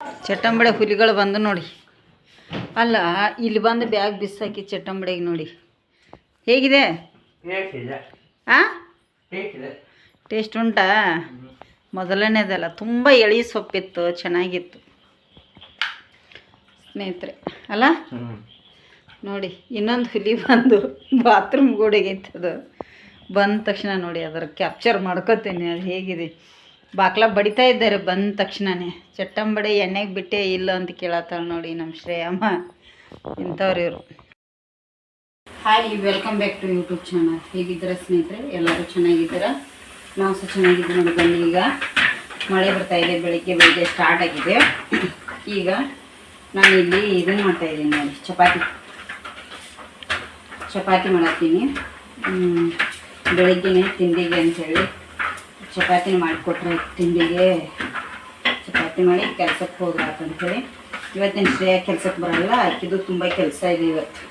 ಚಟ್ಟಂಬಡೆ ಹುಲಿಗಳು ಬಂದು ನೋಡಿ. ಅಲ್ಲ ಇಲ್ಲಿ ಬಂದು ಬ್ಯಾಗ್ ಬಿಸಾಕಿ ಚಟ್ಟಂಬಡೆಗೆ ನೋಡಿ ಹೇಗಿದೆ. ಹಾಂ ಟೇಸ್ಟ್ ಉಂಟಾ? ಮೊದಲನೇದಲ್ಲ, ತುಂಬ ಎಳೆ ಸೊಪ್ಪಿತ್ತು, ಚೆನ್ನಾಗಿತ್ತು ಸ್ನೇಹಿತರೆ ಅಲ್ಲ. ನೋಡಿ ಇನ್ನೊಂದು ಹುಲಿ ಬಂದು ಬಾತ್ರೂಮ್ ಗೋಡೆಗೈತದು. ಬಂದ ತಕ್ಷಣ ನೋಡಿ ಅದರ ಕ್ಯಾಪ್ಚರ್ ಮಾಡ್ಕೋತೀನಿ ಅದು ಹೇಗಿದೆ. ಬಾಕ್ಲ ಬಡಿತಾ ಇದ್ದಾರೆ ಬಂದ ತಕ್ಷಣವೇ. ಚಟ್ಟಂಬಡೆ ಎಣ್ಣೆಗೆ ಬಿಟ್ಟೆ ಇಲ್ಲ ಅಂತ ಕೇಳತ್ತಾಳೆ ನೋಡಿ ನಮ್ಮ ಶ್ರೇಯಮ್ಮ. ಇಂಥವ್ರು ಇವರು. Hi, welcome back to YouTube channel. ಹೇಗಿದ್ದೀರಾ ಸ್ನೇಹಿತರೆ? ಎಲ್ಲರೂ ಚೆನ್ನಾಗಿದ್ದೀರಾ? ನಾವು ಸಹ ಚೆನ್ನಾಗಿದ್ದೀವಿ ನೋಡಿ. ಬನ್ನಿ, ಈಗ ಮಳೆ ಬರ್ತಾಯಿದೆ, ಬೆಳಿಗ್ಗೆ ಸ್ಟಾರ್ಟ್ ಆಗಿದೆ. ಈಗ ನಾನು ಇಲ್ಲಿ ಇದನ್ನು ಮಾಡ್ತಾಯಿದ್ದೀನಿ ನೋಡಿ, ಚಪಾತಿ ಮಾಡತ್ತೀನಿ. ಬೆಳಿಗ್ಗೆನೇ ತಿಂಡಿಗೆ ಅಂಥೇಳಿ ಚಪಾತಿನ ಮಾಡಿಕೊಟ್ರೆ ತಿಂಡಿಗೆ ಚಪಾತಿ ಮಾಡಿ ಕೆಲಸಕ್ಕೆ ಹೋಗ್ರಾಕಂಥೇಳಿ. ಇವತ್ತಿನ ಶ್ರೇಯ ಕೆಲಸಕ್ಕೆ ಬರಲ್ಲ, ಆಕಿದು ತುಂಬ ಕೆಲಸ ಇದೆ ಇವತ್ತು.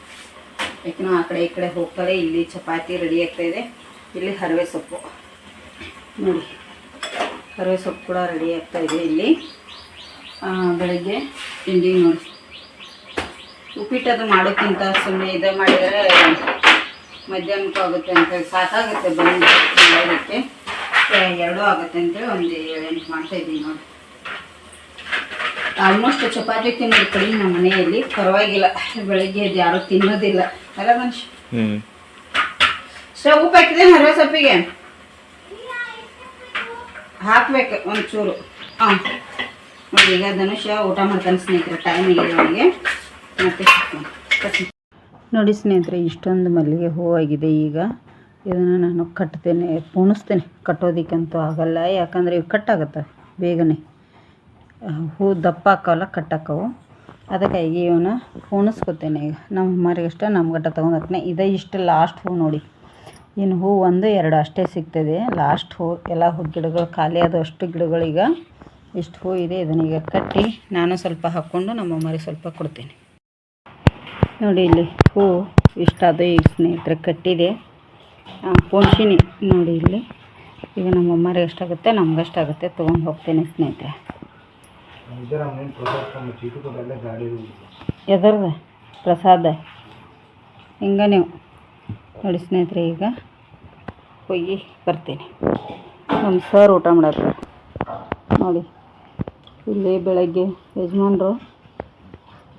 ಯಾಕೆನೋ ಆ ಕಡೆ ಈ ಕಡೆ ಹೋಗ್ತಾಳೆ. ಇಲ್ಲಿ ಚಪಾತಿ ರೆಡಿ ಆಗ್ತಾಯಿದೆ. ಇಲ್ಲಿ ಹರವೆ ಸೊಪ್ಪು ನೋಡಿ, ಹರವೆ ಸೊಪ್ಪು ಕೂಡ ರೆಡಿ ಆಗ್ತಾಯಿದೆ. ಇಲ್ಲಿ ಬೆಳಗ್ಗೆ ತಿಂಡಿ ನೋಡಿ. ಉಪ್ಪಿಟ್ಟದು ಮಾಡೋಕ್ಕಿಂತ ಸುಮ್ಮನೆ ಇದು ಮಾಡಿದರೆ ಮಧ್ಯಾಹ್ನಕ್ಕೂ ಆಗುತ್ತೆ ಅಂತೇಳಿ ಸಾಕಾಗುತ್ತೆ. ಬಂದು ಮಾಡೋದಕ್ಕೆ ಎರಡೂ ಆಗುತ್ತೆ ಅಂತೇಳಿ ಒಂದು 7-8 ಮಾಡ್ತಾಯಿದ್ದೀನಿ ನೋಡಿ. ಆಲ್ಮೋಸ್ಟ್ ಚಪಾತಿ ತಿನ್ನೋದು ಕಡಿಮೆ ನಮ್ಮ ಮನೆಯಲ್ಲಿ. ಪರವಾಗಿಲ್ಲ, ಬೆಳಗ್ಗೆ ಅದು ಯಾರೂ ತಿನ್ನೋದಿಲ್ಲ ಅಲ್ಲ ಮನುಷ್ಯ. ಉಪ್ಪು ಹಾಕಿದೆ ಹರವೆ ಸೊಪ್ಪಿಗೆ ಹಾಕ್ಬೇಕು ಒಂಚೂರು. ಹಾಂ ನೋಡಿ, ಈಗ ಧನುಷ್ಯ ಊಟ ಮಾಡ್ತಾನೆ ಸ್ನೇಹಿತರೆ. ಟೈಮಿಗೆ ಅವನಿಗೆ ಮತ್ತೆ ನೋಡಿ ಸ್ನೇಹಿತರೆ, ಇಷ್ಟೊಂದು ಮಲ್ಲಿಗೆ ಹೂವಾಗಿದೆ. ಈಗ ಇದನ್ನು ನಾನು ಕಟ್ತೇನೆ, ಪೋಣಿಸ್ತೇನೆ. ಕಟ್ಟೋದಕ್ಕಂತೂ ಆಗಲ್ಲ, ಯಾಕಂದರೆ ಇವು ಕಟ್ಟಾಗುತ್ತೆ ಬೇಗನೆ. ಹೂ ದಪ್ಪ ಹಾಕಲ್ಲ, ಕಟ್ಟಾಕವು. ಅದಕ್ಕಾಗಿ ಇವನ್ನ ಪೋಣಿಸ್ಕೊತೇನೆ. ಈಗ ನಮ್ಮ ಅಮ್ಮರಿಗಷ್ಟ ನಮ್ಮ ಗಟ್ಟ ತೊಗೊಂಡು ಇದೇ ಇಷ್ಟು ಲಾಸ್ಟ್ ಹೂ ನೋಡಿ. ಇನ್ನು ಹೂ 1-2 ಅಷ್ಟೇ ಸಿಗ್ತದೆ. ಲಾಸ್ಟ್ ಹೂ ಎಲ್ಲ ಹೂ ಗಿಡಗಳು ಖಾಲಿ ಆದವು. ಅಷ್ಟು ಗಿಡಗಳೀಗ ಇಷ್ಟು ಹೂ ಇದೆ. ಇದನ್ನೀಗ ಕಟ್ಟಿ ನಾನು ಸ್ವಲ್ಪ ಹಾಕ್ಕೊಂಡು ನಮ್ಮ ಅಮ್ಮರಿಗೆ ಸ್ವಲ್ಪ ಕೊಡ್ತೇನೆ ನೋಡಿ. ಇಲ್ಲಿ ಹೂ ಇಷ್ಟ ಅದು ಈಗ ಸ್ನೇಹಿತರೆ ಕಟ್ಟಿದೆ, ಪೋಣಿಸಿನಿ ನೋಡಿ. ಇಲ್ಲಿ ಈಗ ನಮ್ಮ ಅಮ್ಮರಿಗೆ ಎಷ್ಟಾಗುತ್ತೆ ನಮಗಷ್ಟಾಗುತ್ತೆ ತೊಗೊಂಡು ಹೋಗ್ತೇನೆ ಸ್ನೇಹಿತರೆ. ಎದರ್ದ ಪ್ರಸಾದ ಹಿಂಗ ನೀವು ನೋಡಿ ಸ್ನೇಹಿತರೆ. ಈಗ ಹೋಗಿ ಬರ್ತೇನೆ. ನಮ್ಮ ಸರ್ ಊಟ ಮಾಡಕ್ಕೆ ನೋಡಿ. ಇಲ್ಲಿ ಬೆಳಗ್ಗೆ ಯಜಮಾನ್ರು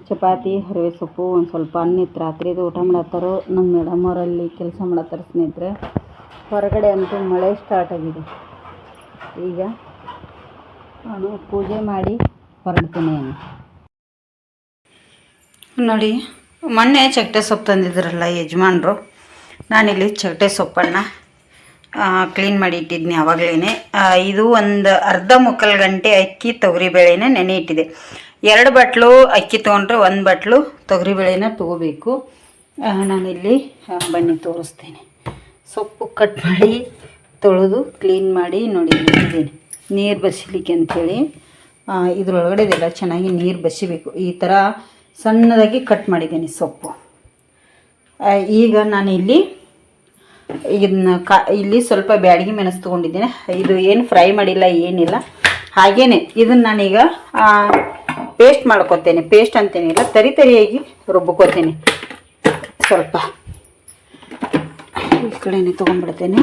ಚಪಾತಿ ಹರವೆ ಸೊಪ್ಪು ಒಂದು ಸ್ವಲ್ಪ ಅನ್ನ ಇತ್ತು, ರಾತ್ರಿದು ಊಟ ಮಾಡತ್ತಾರೋ. ನಮ್ಮ ಮೇಡಮ್ ಅವರಲ್ಲಿ ಕೆಲಸ ಮಾಡತ್ತಾರೆ ಸ್ನೇಹಿತರೆ. ಹೊರಗಡೆ ಅಂತೂ ಮಳೆ ಸ್ಟಾರ್ಟ್ ಆಗಿದೆ. ಈಗ ನಾನು ಪೂಜೆ ಮಾಡಿ ಹೊರಡ್ತೀನಿ ನೋಡಿ. ಮೊನ್ನೆ ಚಗಟೆ ಸೊಪ್ಪು ತಂದಿದ್ರಲ್ಲ ಯಜಮಾನ್ರು, ನಾನಿಲ್ಲಿ ಚಗಟೆ ಸೊಪ್ಪನ್ನು ಕ್ಲೀನ್ ಮಾಡಿ ಇಟ್ಟಿದ್ನಿ ಆವಾಗಲೇ. ಇದು ಒಂದು ಅರ್ಧ ಮುಕ್ಕಾಲು ಗಂಟೆ ಅಕ್ಕಿ ತೊಗರಿಬೇಳೆನ ನೆನೆ ಇಟ್ಟಿದೆ. 2 ಬಟ್ಲು ಅಕ್ಕಿ ತೊಗೊಂಡ್ರೆ 1 ಬಟ್ಲು ತೊಗರಿಬೇಳೆನ ತೊಗೋಬೇಕು. ನಾನಿಲ್ಲಿ ಬನ್ನಿ ತೋರಿಸ್ತೇನೆ. ಸೊಪ್ಪು ಕಟ್ ಮಾಡಿ ತೊಳೆದು ಕ್ಲೀನ್ ಮಾಡಿ ನೋಡಿ ಇಟ್ಟಿದ್ದೀನಿ, ನೀರು ಬಸಿಲಿಕ್ಕೆ ಅಂಥೇಳಿ. ಇದರೊಳಗಡೆ ಇದೆಲ್ಲ ಚೆನ್ನಾಗಿ ನೀರು ಬಸಿಬೇಕು. ಈ ಥರ ಸಣ್ಣದಾಗಿ ಕಟ್ ಮಾಡಿದ್ದೀನಿ ಸೊಪ್ಪು. ಈಗ ನಾನು ಇಲ್ಲಿ ಇದನ್ನ ಇಲ್ಲಿ ಸ್ವಲ್ಪ ಬ್ಯಾಡಗಿ ಮೆಣಸು ತೊಗೊಂಡಿದ್ದೀನಿ. ಇದು ಏನು ಫ್ರೈ ಮಾಡಿಲ್ಲ, ಏನಿಲ್ಲ, ಹಾಗೇ ಇದನ್ನು ನಾನೀಗ ಪೇಸ್ಟ್ ಮಾಡ್ಕೊತೇನೆ. ಪೇಸ್ಟ್ ಅಂತೇನಿಲ್ಲ, ತರಿಯಾಗಿ ರುಬ್ಕೋತೇನೆ. ಸ್ವಲ್ಪ ಈ ಕಡೆನೇ ತೊಗೊಂಡ್ಬಿಡ್ತೇನೆ.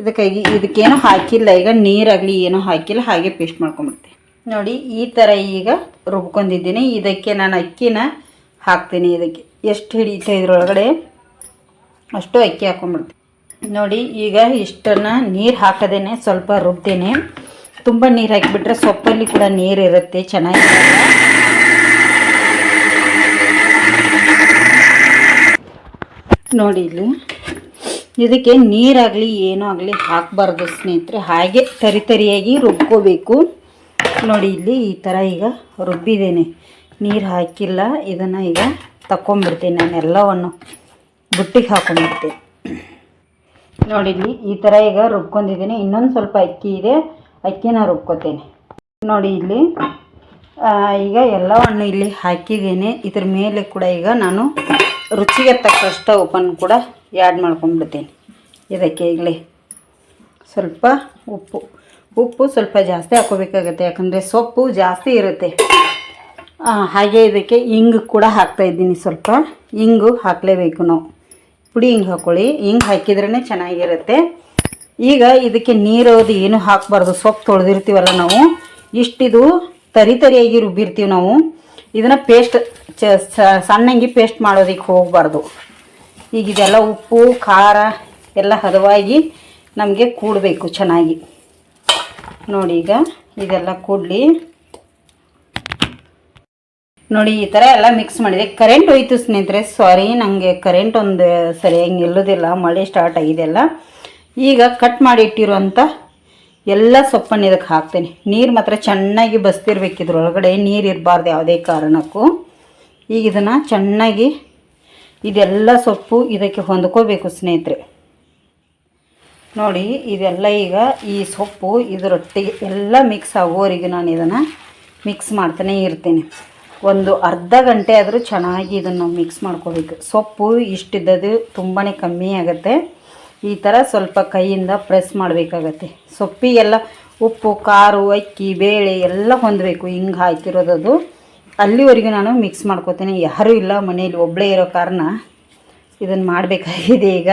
ಇದಕ್ಕೇನೋ ಹಾಕಿಲ್ಲ, ಈಗ ನೀರಾಗಲಿ ಏನೂ ಹಾಕಿಲ್ಲ, ಹಾಗೆ ಪೇಸ್ಟ್ ಮಾಡ್ಕೊಂಬಿಡ್ತೇನೆ ನೋಡಿ. ಈ ಥರ ಈಗ ರುಬ್ಕೊಂಡಿದ್ದೀನಿ. ಇದಕ್ಕೆ ನಾನು ಅಕ್ಕಿನ ಹಾಕ್ತೀನಿ. ಇದಕ್ಕೆ ಎಷ್ಟು ಹಿಡಿಯುತ್ತೆ ಇದರೊಳಗಡೆ ಅಷ್ಟು ಅಕ್ಕಿ ಹಾಕ್ಕೊಂಬಿಡ್ತೀನಿ ನೋಡಿ. ಈಗ ಇಷ್ಟನ್ನು ನೀರು ಹಾಕದೇನೆ ಸ್ವಲ್ಪ ರುಬ್ತೇನೆ. ತುಂಬ ನೀರು ಹಾಕಿಬಿಟ್ರೆ ಸೊಪ್ಪಲ್ಲಿ ಕೂಡ ನೀರು ಇರುತ್ತೆ, ಚೆನ್ನಾಗಿರಲ್ಲ. ನೋಡಿ ಇಲ್ಲಿ ಇದಕ್ಕೆ ನೀರಾಗಲಿ ಏನೂ ಆಗಲಿ ಹಾಕಬಾರ್ದು ಸ್ನೇಹಿತರೆ. ಹಾಗೆ ತರಿಯಾಗಿ ರುಬ್ಕೋಬೇಕು ನೋಡಿ. ಇಲ್ಲಿ ಈ ಥರ ಈಗ ರುಬ್ಬಿದ್ದೇನೆ, ನೀರು ಹಾಕಿಲ್ಲ. ಇದನ್ನು ಈಗ ತಗೊಂಡ್ಬಿಡ್ತೀನಿ, ನಾನು ಎಲ್ಲವನ್ನು ಬುಟ್ಟಿಗೆ ಹಾಕೊಂಡ್ಬಿಡ್ತೀನಿ ನೋಡಿ. ಇಲ್ಲಿ ಈ ಥರ ಈಗ ರುಬ್ಕೊಂಡಿದ್ದೀನಿ. ಇನ್ನೊಂದು ಸ್ವಲ್ಪ ಅಕ್ಕಿ ಇದೆ, ಅಕ್ಕಿನ ರುಬ್ಕೋತೇನೆ ನೋಡಿ. ಇಲ್ಲಿ ಈಗ ಎಲ್ಲವನ್ನು ಇಲ್ಲಿ ಹಾಕಿದ್ದೇನೆ. ಇದ್ರ ಮೇಲೆ ಕೂಡ ಈಗ ನಾನು ರುಚಿಗೆ ತಕ್ಕಷ್ಟು ಉಪ್ಪನ್ನು ಕೂಡ ಆ್ಯಡ್ ಮಾಡ್ಕೊಂಡ್ಬಿಡ್ತೇನೆ. ಇದಕ್ಕೆ ಈಗಲೇ ಸ್ವಲ್ಪ ಉಪ್ಪು ಉಪ್ಪು ಸ್ವಲ್ಪ ಜಾಸ್ತಿ ಹಾಕೋಬೇಕಾಗತ್ತೆ, ಯಾಕಂದರೆ ಸೊಪ್ಪು ಜಾಸ್ತಿ ಇರುತ್ತೆ. ಹಾಗೆ ಇದಕ್ಕೆ ಹಿಂಗು ಕೂಡ ಹಾಕ್ತಾಯಿದ್ದೀನಿ. ಸ್ವಲ್ಪ ಹಿಂಗು ಹಾಕಲೇಬೇಕು ನಾವು. ಪುಡಿ ಹಿಂಗೆ ಹಾಕ್ಕೊಳ್ಳಿ, ಹಿಂಗೆ ಹಾಕಿದ್ರೇ ಚೆನ್ನಾಗಿರುತ್ತೆ. ಈಗ ಇದಕ್ಕೆ ನೀರೋದು ಏನು ಹಾಕಬಾರ್ದು. ಸೊಪ್ಪು ತೊಳೆದಿರ್ತೀವಲ್ಲ ನಾವು, ಇಷ್ಟಿದು ತರಿಯಾಗಿ ರುಬ್ಬಿರ್ತೀವಿ ನಾವು. ಇದನ್ನು ಪೇಸ್ಟ್ ಸಣ್ಣಂಗೆ ಪೇಸ್ಟ್ ಮಾಡೋದಕ್ಕೆ ಹೋಗಬಾರ್ದು. ಈಗ ಇದೆಲ್ಲ ಉಪ್ಪು ಖಾರ ಎಲ್ಲ ಹದವಾಗಿ ನಮಗೆ ಕೂಡಬೇಕು ಚೆನ್ನಾಗಿ. ನೋಡಿ ಈಗ ಇದೆಲ್ಲ ಕೂಡಲಿ. ನೋಡಿ ಈ ಥರ ಎಲ್ಲ ಮಿಕ್ಸ್ ಮಾಡಿದೆ. ಕರೆಂಟ್ ಹೋಯ್ತು ಸ್ನೇಹಿತರೆ, ಸಾರಿ, ನನಗೆ ಕರೆಂಟ್ ಒಂದು ಸರಿಯಾಗಿ ನಿಲ್ಲೋದಿಲ್ಲ, ಮಳೆ ಸ್ಟಾರ್ಟ್ ಆಗಿದೆಯಲ್ಲ. ಈಗ ಕಟ್ ಮಾಡಿ ಇಟ್ಟಿರುವಂಥ ಎಲ್ಲ ಸೊಪ್ಪನ್ನು ಇದಕ್ಕೆ ಹಾಕ್ತೇನೆ. ನೀರು ಮಾತ್ರ ಚೆನ್ನಾಗಿ ಬಸ್ತಿರ್ಬೇಕು, ಇದ್ರೊಳಗಡೆ ನೀರು ಇರಬಾರ್ದು ಯಾವುದೇ ಕಾರಣಕ್ಕೂ. ಈಗ ಇದನ್ನು ಚೆನ್ನಾಗಿ ಇದೆಲ್ಲ ಸೊಪ್ಪು ಇದಕ್ಕೆ ಹೊಂದ್ಕೋಬೇಕು ಸ್ನೇಹಿತರೆ. ನೋಡಿ ಇದೆಲ್ಲ ಈಗ ಈ ಸೊಪ್ಪು ಇದರೊಟ್ಟಿಗೆ ಎಲ್ಲ ಮಿಕ್ಸ್ ಆಗೋವರೆಗೆ ನಾನು ಇದನ್ನು ಮಿಕ್ಸ್ ಮಾಡ್ತಾನೆ ಇರ್ತೀನಿ. ಒಂದು ಅರ್ಧ ಗಂಟೆ ಆದರೂ ಚೆನ್ನಾಗಿ ಇದನ್ನು ಮಿಕ್ಸ್ ಮಾಡ್ಕೋಬೇಕು. ಸೊಪ್ಪು ಇಷ್ಟಿದ್ದದು ತುಂಬಾ ಕಮ್ಮಿ ಆಗುತ್ತೆ. ಈ ಥರ ಸ್ವಲ್ಪ ಕೈಯಿಂದ ಪ್ರೆಸ್ ಮಾಡಬೇಕಾಗತ್ತೆ. ಸೊಪ್ಪಿಗೆಲ್ಲ ಉಪ್ಪು ಖಾರ ಅಕ್ಕಿ ಬೇಳೆ ಎಲ್ಲ ಹೊಂದಬೇಕು. ಹಿಂಗೆ ಹಾಕಿರೋದದು ಅಲ್ಲಿವರೆಗೂ ನಾನು ಮಿಕ್ಸ್ ಮಾಡ್ಕೋತೀನಿ. ಯಾರೂ ಇಲ್ಲ ಮನೇಲಿ, ಒಬ್ಬಳೇ ಇರೋ ಕಾರಣ ಇದನ್ನು ಮಾಡಬೇಕಾಗಿದೆ. ಈಗ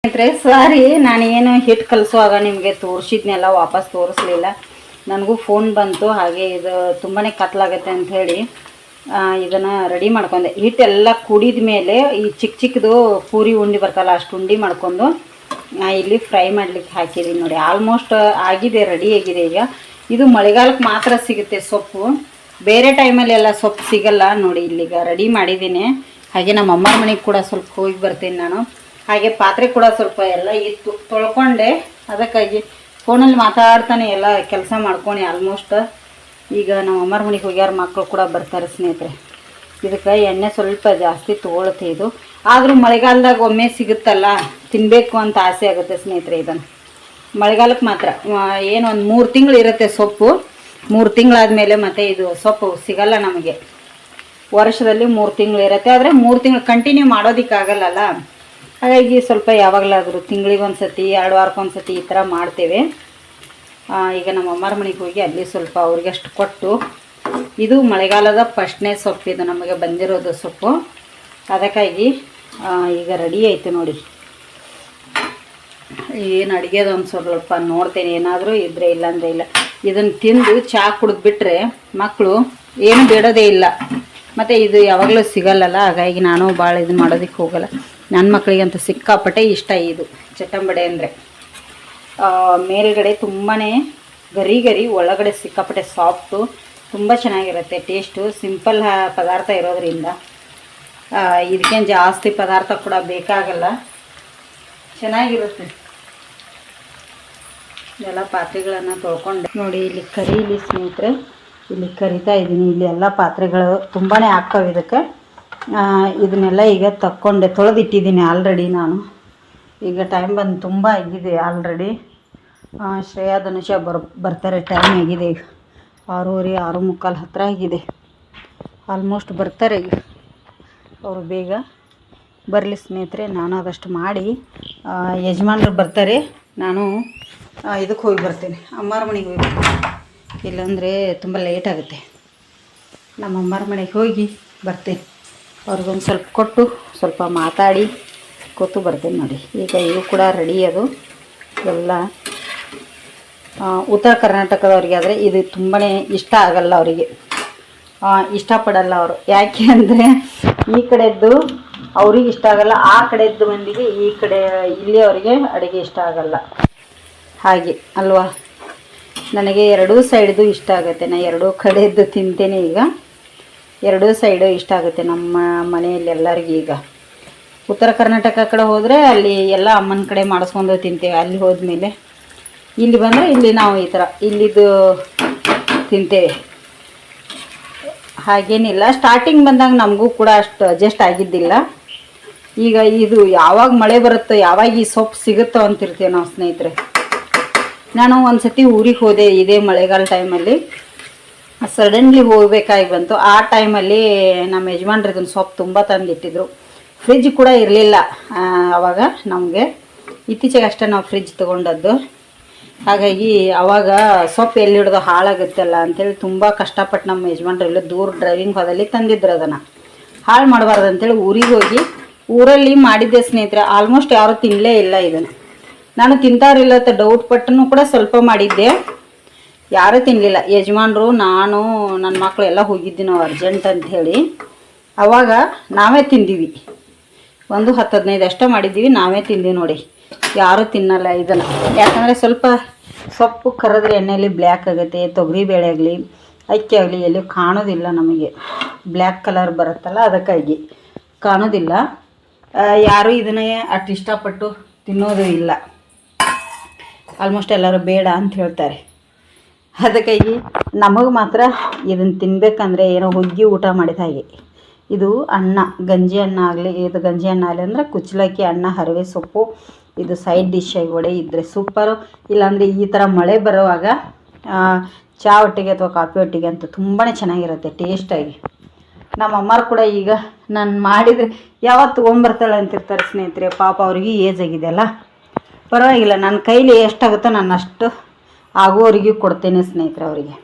ಸ್ನೇಹಿತರೆ ಸಾರಿ, ನಾನೇನು ಹಿಟ್ಟು ಕಲಿಸುವಾಗ ನಿಮಗೆ ತೋರಿಸಿದ್ನೆಲ್ಲ ವಾಪಸ್ ತೋರಿಸ್ಲಿಲ್ಲ. ನನಗೂ ಫೋನ್ ಬಂತು, ಹಾಗೆ ಇದು ತುಂಬಾ ಕತ್ಲಾಗತ್ತೆ ಅಂಥೇಳಿ ಇದನ್ನು ರೆಡಿ ಮಾಡ್ಕೊಂಡೆ. ಹಿಟ್ಟೆಲ್ಲ ಕುಡಿದ ಮೇಲೆ ಈ ಚಿಕ್ಕ ಚಿಕ್ಕದು ಪೂರಿ ಉಂಡೆ ಬರ್ತಲ್ಲ, ಅಷ್ಟು ಉಂಡೆ ಮಾಡ್ಕೊಂಡು ಇಲ್ಲಿ ಫ್ರೈ ಮಾಡಲಿಕ್ಕೆ ಹಾಕಿದ್ದೀನಿ. ನೋಡಿ ಆಲ್ಮೋಸ್ಟ್ ಆಗಿದೆ, ರೆಡಿ ಆಗಿದೆ. ಈಗ ಇದು ಮಳೆಗಾಲಕ್ಕೆ ಮಾತ್ರ ಸಿಗುತ್ತೆ ಸೊಪ್ಪು, ಬೇರೆ ಟೈಮಲ್ಲಿ ಎಲ್ಲ ಸೊಪ್ಪು ಸಿಗಲ್ಲ. ನೋಡಿ ಇಲ್ಲಿಗ ರೆಡಿ ಮಾಡಿದ್ದೀನಿ. ಹಾಗೆ ನಮ್ಮ ಅಮ್ಮರ ಮನೆಗೆ ಕೂಡ ಸ್ವಲ್ಪ ಹೋಗಿ ಬರ್ತೀನಿ ನಾನು. ಹಾಗೆ ಪಾತ್ರೆ ಕೂಡ ಸ್ವಲ್ಪ ಎಲ್ಲ ಇತ್ತು, ತೊಳ್ಕೊಂಡೆ. ಅದಕ್ಕಾಗಿ ಫೋನಲ್ಲಿ ಮಾತಾಡ್ತಾನೆ ಎಲ್ಲ ಕೆಲಸ ಮಾಡ್ಕೊಂಡು ಆಲ್ಮೋಸ್ಟ್. ಈಗ ನಮ್ಮ ಅಮ್ಮರ ಮನೆಗೆ ಹೋಗ್ಯಾರ, ಮಕ್ಕಳು ಕೂಡ ಬರ್ತಾರೆ ಸ್ನೇಹಿತರೆ. ಇದಕ್ಕೆ ಎಣ್ಣೆ ಸ್ವಲ್ಪ ಜಾಸ್ತಿ ತೊಗೊಳುತ್ತೆ ಇದು. ಆದರೂ ಮಳೆಗಾಲದಾಗ ಒಮ್ಮೆ ಸಿಗುತ್ತಲ್ಲ, ತಿನ್ನಬೇಕು ಅಂತ ಆಸೆ ಆಗುತ್ತೆ ಸ್ನೇಹಿತರೆ. ಇದನ್ನು ಮಳೆಗಾಲಕ್ಕೆ ಮಾತ್ರ ಏನು ಒಂದು 3 ತಿಂಗಳು ಇರುತ್ತೆ ಸೊಪ್ಪು. 3 ತಿಂಗಳಾದಮೇಲೆ ಮತ್ತೆ ಇದು ಸೊಪ್ಪು ಸಿಗಲ್ಲ ನಮಗೆ. ವರ್ಷದಲ್ಲಿ 3 ತಿಂಗಳು ಇರುತ್ತೆ, ಆದರೆ 3 ತಿಂಗಳು ಕಂಟಿನ್ಯೂ ಮಾಡೋದಕ್ಕಾಗಲ್ಲಲ್ಲ. ಹಾಗಾಗಿ ಸ್ವಲ್ಪ ಯಾವಾಗಲಾದರೂ ತಿಂಗಳಿಗೊಂದು ಸತಿ 2 ವಾರಕ್ಕೊಂದು ಸತಿ ಈ ಥರ ಮಾಡ್ತೇವೆ. ಈಗ ನಮ್ಮ ಅಮ್ಮರ ಮನೆಗೆ ಹೋಗಿ ಅಲ್ಲಿ ಸ್ವಲ್ಪ ಅವ್ರಿಗಷ್ಟು ಕೊಟ್ಟು, ಇದು ಮಳೆಗಾಲದ ಫಸ್ಟ್ನೇ ಸೊಪ್ಪು, ಇದು ನಮಗೆ ಬಂದಿರೋದು ಸೊಪ್ಪು. ಅದಕ್ಕಾಗಿ ಈಗ ರೆಡಿ ಆಯಿತು. ನೋಡಿ ಏನು ಅಡುಗೆದು ಒಂದು ಸ್ವಲ್ಪ ನೋಡ್ತೇನೆ, ಏನಾದರೂ ಇದ್ದರೆ, ಇಲ್ಲಾಂದರೆ ಇಲ್ಲ. ಇದನ್ನು ತಿಂದು ಚಹಾ ಕುಡಿದ್ಬಿಟ್ರೆ ಮಕ್ಕಳು ಏನು ಬೇಡೋದೇ ಇಲ್ಲ. ಮತ್ತು ಇದು ಯಾವಾಗಲೂ ಸಿಗಲ್ಲಲ್ಲ, ಹಾಗಾಗಿ ನಾನು ಭಾಳ ಇದು ಮಾಡೋದಕ್ಕೆ ಹೋಗಲ್ಲ. ನನ್ನ ಮಕ್ಕಳಿಗಂತೂ ಸಿಕ್ಕಾಪಟ್ಟೆ ಇಷ್ಟ ಇದು ಚಟ್ಟಂಬಡೆ ಅಂದರೆ. ಮೇಲ್ಗಡೆ ತುಂಬಾ ಗರಿ ಗರಿ, ಒಳಗಡೆ ಸಿಕ್ಕಾಪಟ್ಟೆ ಸಾಫ್ಟು, ತುಂಬ ಚೆನ್ನಾಗಿರುತ್ತೆ ಟೇಸ್ಟು. ಸಿಂಪಲ್ ಪದಾರ್ಥ ಇರೋದ್ರಿಂದ ಇದಕ್ಕೇನು ಜಾಸ್ತಿ ಪದಾರ್ಥ ಕೂಡ ಬೇಕಾಗಲ್ಲ, ಚೆನ್ನಾಗಿರುತ್ತೆ. ಎಲ್ಲ ಪಾತ್ರೆಗಳನ್ನು ತೊಳ್ಕೊಂಡೆ. ನೋಡಿ ಇಲ್ಲಿ ಕರೀಲಿ ಸ್ನೇಹಿತರೆ, ಇಲ್ಲಿ ಕರಿತಾ ಇದ್ದೀನಿ. ಇಲ್ಲಿ ಎಲ್ಲ ಪಾತ್ರೆಗಳು ತುಂಬಾ ಹಾಕ್ತಾವೆ ಇದಕ್ಕೆ. ಇದನ್ನೆಲ್ಲ ಈಗ ತಕ್ಕೊಂಡೆ, ತೊಳೆದಿಟ್ಟಿದ್ದೀನಿ ಆಲ್ರೆಡಿ ನಾನು. ಈಗ ಟೈಮ್ ಬಂದು ತುಂಬ ಆಗಿದೆ ಆಲ್ರೆಡಿ. ಶ್ರೇಯಾ ಧನುಷ ಬರ್ತಾರೆ, ಟೈಮ್ ಆಗಿದೆ ಈಗ 6:30 6:45 ಹತ್ತಿರ ಆಗಿದೆ. ಆಲ್ಮೋಸ್ಟ್ ಬರ್ತಾರೆ ಈಗ ಅವರು. ಬೇಗ ಬರಲಿ ಸ್ನೇಹಿತರೆ, ನಾನು ಆದಷ್ಟು ಮಾಡಿ ಯಜಮಾನ್ರು ಬರ್ತಾರೆ. ನಾನು ಇದಕ್ಕೆ ಹೋಗಿ ಬರ್ತೇನೆ, ಅಮ್ಮರ ಮನೆಗೆ ಹೋಗಿ ಬರ್ತೀನಿ. ಇಲ್ಲಾಂದರೆ ತುಂಬ ಲೇಟ್ ಆಗುತ್ತೆ. ನಮ್ಮ ಅಮ್ಮರ ಮನೆಗೆ ಹೋಗಿ ಬರ್ತೇನೆ. ಅವ್ರಿಗೊಂದು ಸ್ವಲ್ಪ ಕೊಟ್ಟು ಸ್ವಲ್ಪ ಮಾತಾಡಿ ಕೂತು ಬರ್ತೇನೆ. ನೋಡಿ ಈಗ ಇವು ಕೂಡ ರೆಡಿ. ಅದು ಎಲ್ಲ ಉತ್ತರ ಕರ್ನಾಟಕದವ್ರಿಗೆ ಆದರೆ ಇದು ತುಂಬಾ ಇಷ್ಟ ಆಗಲ್ಲ, ಅವರಿಗೆ ಇಷ್ಟಪಡಲ್ಲ ಅವರು. ಯಾಕೆ ಅಂದರೆ ಈ ಕಡೆದ್ದು ಅವ್ರಿಗೆ ಇಷ್ಟ ಆಗಲ್ಲ, ಆ ಕಡೆದ್ದು ಮಂದಿಗೆ ಈ ಕಡೆ ಇಲ್ಲಿ ಅವರಿಗೆ ಅಡುಗೆ ಇಷ್ಟ ಆಗಲ್ಲ. ಹಾಗೆ ಅಲ್ವಾ? ನನಗೆ ಎರಡೂ ಸೈಡ್ದು ಇಷ್ಟ ಆಗುತ್ತೆ. ನಾನು ಎರಡೂ ಕಡೆಯದ್ದು ತಿಂತೇನೆ. ಈಗ ಎರಡೂ ಸೈಡು ಇಷ್ಟ ಆಗುತ್ತೆ ನಮ್ಮ ಮನೆಯಲ್ಲಿ ಎಲ್ಲರಿಗೂ. ಈಗ ಉತ್ತರ ಕರ್ನಾಟಕ ಕಡೆ ಹೋದರೆ ಅಲ್ಲಿ ಎಲ್ಲ ಅಮ್ಮನ ಕಡೆ ಮಾಡಿಸ್ಕೊಂಡು ತಿಂತೇವೆ. ಅಲ್ಲಿ ಹೋದ್ಮೇಲೆ ಇಲ್ಲಿ ಬಂದರೆ ಇಲ್ಲಿ ನಾವು ಈ ಥರ ಇಲ್ಲಿದ್ದು ತಿಂತೇವೆ. ಹಾಗೇನಿಲ್ಲ, ಸ್ಟಾರ್ಟಿಂಗ್ ಬಂದಾಗ ನಮಗೂ ಕೂಡ ಅಷ್ಟು ಅಡ್ಜಸ್ಟ್ ಆಗಿದ್ದಿಲ್ಲ. ಈಗ ಇದು ಯಾವಾಗ ಮಳೆ ಬರುತ್ತೋ, ಯಾವಾಗ ಈ ಸೊಪ್ಪು ಸಿಗುತ್ತೋ ಅಂತಿರ್ತೀವಿ ನಾವು ಸ್ನೇಹಿತರೆ. ನಾನು ಒಂದು ಸತಿ ಊರಿಗೆ ಹೋದೆ ಇದೇ ಮಳೆಗಾಲ ಟೈಮಲ್ಲಿ. ಸಡನ್ಲಿ ಹೋಗಬೇಕಾಗಿ ಬಂತು. ಆ ಟೈಮಲ್ಲಿ ನಮ್ಮ ಯಜಮಾನ್ರು ಇದನ್ನು ಸೊಪ್ಪು ತುಂಬ ತಂದಿಟ್ಟಿದ್ರು. ಫ್ರಿಜ್ ಕೂಡ ಇರಲಿಲ್ಲ ಆವಾಗ ನಮಗೆ. ಇತ್ತೀಚೆಗೆ ಅಷ್ಟೇ ನಾವು ಫ್ರಿಜ್ ತೊಗೊಂಡದ್ದು. ಹಾಗಾಗಿ ಅವಾಗ ಸೊಪ್ಪು ಎಲ್ಲಿ ಹಿಡ್ದು ಹಾಳಾಗುತ್ತಲ್ಲ ಅಂಥೇಳಿ ತುಂಬ ಕಷ್ಟಪಟ್ಟು ನಮ್ಮ ಯಜಮಾನ್ರು ಎಲ್ಲ ದೂರ ಡ್ರೈವಿಂಗ್ ಹೋದಲ್ಲಿ ತಂದಿದ್ರು. ಅದನ್ನು ಹಾಳು ಮಾಡಬಾರ್ದು ಅಂತೇಳಿ ಊರಿಗೆ ಹೋಗಿ ಊರಲ್ಲಿ ಮಾಡಿದ್ದೆ ಸ್ನೇಹಿತರೆ. ಆಲ್ಮೋಸ್ಟ್ ಯಾರೂ ತಿನ್ನಲೇ ಇಲ್ಲ ಇದನ್ನು. ನಾನು ತಿಂತಾರಿಲ್ಲ ಅಂತ ಡೌಟ್ ಪಟ್ಟನು ಕೂಡ ಸ್ವಲ್ಪ ಮಾಡಿದ್ದೆ, ಯಾರೂ ತಿನ್ನಲಿಲ್ಲ. ಯಜಮಾನ್ರು, ನಾನು, ನನ್ನ ಮಕ್ಕಳು ಎಲ್ಲ ಹೋಗಿದ್ವಿ ನಾವು ಅರ್ಜೆಂಟ್ ಅಂಥೇಳಿ. ಆವಾಗ ನಾವೇ ತಿಂದೀವಿ, ಒಂದು 10-15 ಅಷ್ಟೇ ಮಾಡಿದ್ದೀವಿ, ನಾವೇ ತಿಂದೀವಿ ನೋಡಿ. ಯಾರೂ ತಿನ್ನಲ್ಲ ಇದನ್ನು. ಯಾಕಂದರೆ ಸ್ವಲ್ಪ ಸೊಪ್ಪು ಕರೆದ್ರೆ ಎಣ್ಣೆಯಲ್ಲಿ ಬ್ಲ್ಯಾಕ್ ಆಗುತ್ತೆ. ತೊಗರಿಬೇಳೆ ಆಗಲಿ ಅಕ್ಕಿ ಆಗಲಿ ಎಲ್ಲೂ ಕಾಣೋದಿಲ್ಲ ನಮಗೆ, ಬ್ಲ್ಯಾಕ್ ಕಲರ್ ಬರುತ್ತಲ್ಲ, ಅದಕ್ಕಾಗಿ ಕಾಣೋದಿಲ್ಲ. ಯಾರೂ ಇದನ್ನೇ ಅಷ್ಟು ಇಷ್ಟಪಟ್ಟು ತಿನ್ನೋದು ಇಲ್ಲ. ಆಲ್ಮೋಸ್ಟ್ ಎಲ್ಲರೂ ಬೇಡ ಅಂತ ಹೇಳ್ತಾರೆ. ಅದಕ್ಕಾಗಿ ನಮಗೆ ಮಾತ್ರ ಇದನ್ನು ತಿನ್ನಬೇಕಂದ್ರೆ ಏನೋ ಹುಗ್ಗಿ ಊಟ ಮಾಡಿದ ಹಾಗೆ. ಇದು ಅನ್ನ, ಗಂಜಿ ಅನ್ನ ಆಗಲಿ, ಇದು ಗಂಜಿ ಅನ್ನ ಆಗಲಿ ಅಂದರೆ ಕುಚ್ಚಲಕ್ಕಿ ಅನ್ನ, ಹರವೆ ಸೊಪ್ಪು, ಇದು ಸೈಡ್ ಡಿಶ್ ಆಗಿ ವಡೆ ಇದ್ದರೆ ಸೂಪರು. ಇಲ್ಲಾಂದರೆ ಈ ಥರ ಮಳೆ ಬರುವಾಗ ಚಹಾ ಒಟ್ಟಿಗೆ ಅಥವಾ ಕಾಫಿ ಒಟ್ಟಿಗೆ ಅಂತೂ ತುಂಬಾ ಚೆನ್ನಾಗಿರುತ್ತೆ ಟೇಸ್ಟಾಗಿ. ನಮ್ಮ ಅಮ್ಮರು ಕೂಡ ಈಗ ನಾನು ಮಾಡಿದರೆ ಯಾವತ್ತು ತೊಗೊಂಬರ್ತಾಳೆ ಅಂತಿರ್ತಾರೆ ಸ್ನೇಹಿತರೆ. ಪಾಪ ಅವ್ರಿಗೆ ಏಜ್ ಆಗಿದೆ ಅಲ್ಲ, ಪರವಾಗಿಲ್ಲ, ನನ್ನ ಕೈಲಿ ಎಷ್ಟಾಗುತ್ತೋ ನಾನು ಅಷ್ಟು ಆಗೋವರೆಗೂ ಕೊಡ್ತೇನೆ ಸ್ನೇಹಿತರೆ. ಅವರಿಗೆ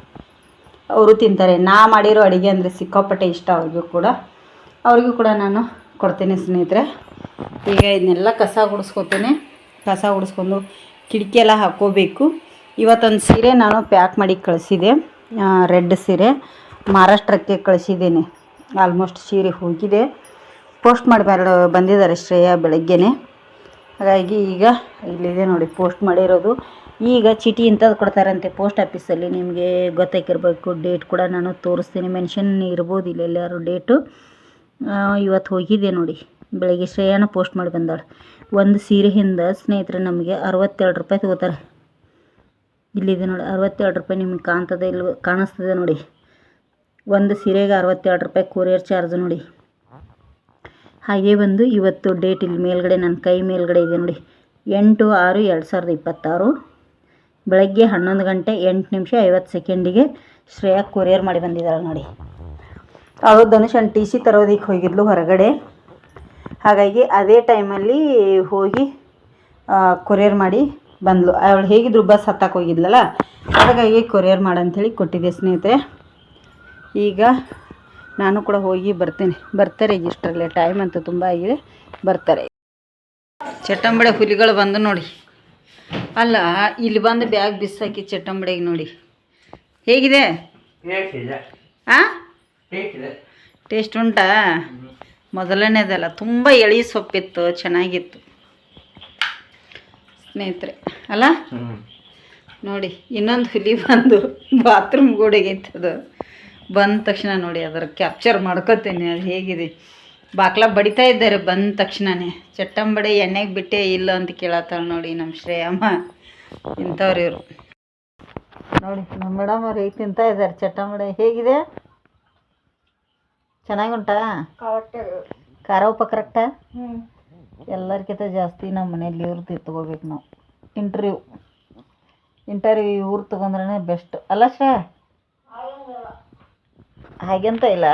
ಅವರು ತಿಂತಾರೆ. ನಾ ಮಾಡಿರೋ ಅಡುಗೆ ಅಂದರೆ ಸಿಕ್ಕಾಪಟ್ಟೆ ಇಷ್ಟ ಅವ್ರಿಗೂ ಕೂಡ ನಾನು ಕೊಡ್ತೇನೆ ಸ್ನೇಹಿತರೆ. ಈಗ ಇದನ್ನೆಲ್ಲ ಕಸ ಗುಡಿಸ್ಕೊತೇನೆ. ಕಸ ಗುಡಿಸ್ಕೊಂಡು ಕಿಟಕಿ ಎಲ್ಲ ಹಾಕ್ಕೋಬೇಕು. ಇವತ್ತೊಂದು ಸೀರೆ ನಾನು ಪ್ಯಾಕ್ ಮಾಡಿ ಕಳಿಸಿದೆ, ರೆಡ್ ಸೀರೆ ಮಹಾರಾಷ್ಟ್ರಕ್ಕೆ ಕಳಿಸಿದ್ದೇನೆ. ಆಲ್ಮೋಸ್ಟ್ ಸೀರೆ ಹೋಗಿದೆ, ಪೋಸ್ಟ್ ಮಾಡಿ ಬಂದಿದ್ದಾರೆ ಶ್ರೇಯಾ ಬೆಳಗ್ಗೆನೆ. ಹಾಗಾಗಿ ಈಗ ಇಲ್ಲಿದೆ ನೋಡಿ ಪೋಸ್ಟ್ ಮಾಡಿರೋದು. ಈಗ ಚೀಟಿ ಇಂಥದ್ದು ಕೊಡ್ತಾರಂತೆ ಪೋಸ್ಟ್ ಆಫೀಸಲ್ಲಿ, ನಿಮಗೆ ಗೊತ್ತಾಗಿರಬೇಕು. ಡೇಟ್ ಕೂಡ ನಾನು ತೋರಿಸ್ತೀನಿ, ಮೆನ್ಷನ್ ಇರ್ಬೋದು ಇಲ್ಲಿ ಎಲ್ಲರೂ ಡೇಟು. ಇವತ್ತು ಹೋಗಿದೆ ನೋಡಿ, ಬೆಳಗ್ಗೆ ಶ್ರೇಯಾನ ಪೋಸ್ಟ್ ಮಾಡಿ ಬಂದಾಳೆ. ಒಂದು ಸೀರೆಯಿಂದ ಸ್ನೇಹಿತರೆ ನಮಗೆ 62 ರೂಪಾಯಿ ತೊಗೋತಾರೆ. ಇಲ್ಲಿದೆ ನೋಡಿ 62 ರೂಪಾಯಿ. ನಿಮಗೆ ಕಾಣ್ತದೆ ಇಲ್ಲಿ ಕಾಣಿಸ್ತದೆ ನೋಡಿ. ಒಂದು ಸೀರೆಗೆ 62 ರೂಪಾಯಿ ಕೊರಿಯರ್ ಚಾರ್ಜ್ ನೋಡಿ. ಹಾಗೆ ಬಂದು ಇವತ್ತು ಡೇಟ್ ಇಲ್ಲಿ ಮೇಲ್ಗಡೆ ನನ್ನ ಕೈ ಮೇಲ್ಗಡೆ ಇದೆ ನೋಡಿ, 8/6/2026 ಬೆಳಗ್ಗೆ 11 ಗಂಟೆ 8 ನಿಮಿಷ 50 ಸೆಕೆಂಡಿಗೆ ಶ್ರೇಯಾ ಕೊರಿಯರ್ ಮಾಡಿ ಬಂದಿದ್ದಾಳೆ ನೋಡಿ. ಅವಳು ಧನುಷನ್ TC ತರೋದಕ್ಕೆ ಹೋಗಿದ್ಲು ಹೊರಗಡೆ. ಹಾಗಾಗಿ ಅದೇ ಟೈಮಲ್ಲಿ ಹೋಗಿ ಕೊರಿಯರ್ ಮಾಡಿ ಬಂದಳು. ಅವಳು ಹೇಗಿದ್ರು ಬಸ್ ಹತ್ತಕ್ಕೆ ಹೋಗಿದ್ಲಲ್ಲ, ಹಾಗಾಗಿ ಕೊರಿಯರ್ ಮಾಡಂಥೇಳಿ ಕೊಟ್ಟಿದ್ದೆ ಸ್ನೇಹಿತರೆ. ಈಗ ನಾನು ಕೂಡ ಹೋಗಿ ಬರ್ತಾರೆ ಇಷ್ಟರಲ್ಲೇ. ಟೈಮ್ ಅಂತೂ ತುಂಬ ಆಗಿದೆ, ಬರ್ತಾರೆ. ಚಟ್ಟಂಬಡೆ ಹುಲಿಗಳು ಬಂದು ನೋಡಿ. ಅಲ್ಲ, ಇಲ್ಲಿ ಬಂದು ಬ್ಯಾಗ್ ಬಿಸಾಕಿ ಚಟ್ಟಂಬಡೆಗೆ ನೋಡಿ ಹೇಗಿದೆ. ಟೇಸ್ಟ್ ಉಂಟಾ? ಮೊದಲನೇದಲ್ಲ, ತುಂಬ ಎಳೆ ಸೊಪ್ಪಿತ್ತು, ಚೆನ್ನಾಗಿತ್ತು ಸ್ನೇಹಿತರೆ ಅಲ್ಲ. ನೋಡಿ ಇನ್ನೊಂದು ಹುಲಿ ಬಂದು ಬಾತ್ರೂಮ್ ಗೋಡೆಗಿತ್ತದು. ಬಂದ ತಕ್ಷಣ ನೋಡಿ ಅದರ ಕ್ಯಾಪ್ಚರ್ ಮಾಡ್ಕೋತೇನೆ ಅದು ಹೇಗಿದೆ. ಬಾಕ್ಲ ಬಡಿತಾ ಇದ್ದಾರೆ ಬಂದ ತಕ್ಷಣವೇ. ಚಟ್ಟಂಬಡೆ ಎಣ್ಣೆಗೆ ಬಿಟ್ಟೇ ಇಲ್ಲ ಅಂತ ಕೇಳತ್ತಾಳೆ ನೋಡಿ ನಮ್ಮ ಶ್ರೇಯಮ್ಮ. ಇಂಥವ್ರು ಇವರು ನೋಡಿ. ನಮ್ಮ ಮೇಡಮ್ ಅವ್ರು ಹೇಗೆ ತಿಂತಾ ಇದ್ದಾರೆ ಚಟ್ಟಂಬಡೆ. ಹೇಗಿದೆ? ಚೆನ್ನಾಗುಂಟಾ? ಖಾರ ಉಪ್ಪ ಕರೆಕ್ಟಾ? ಎಲ್ಲರಿಗಿಂತ ಜಾಸ್ತಿ ನಮ್ಮ ಮನೇಲಿ ಇವ್ರದ್ದು ತೊಗೋಬೇಕು ನಾವು. ಇಂಟರ್ವ್ಯೂ ಇವ್ರು ತೊಗೊಂಡ್ರೆ ಬೆಸ್ಟ್ ಅಲ್ಲ ಶ್ರೇಯ? ಹಾಗೆಂತ ಇಲ್ಲ.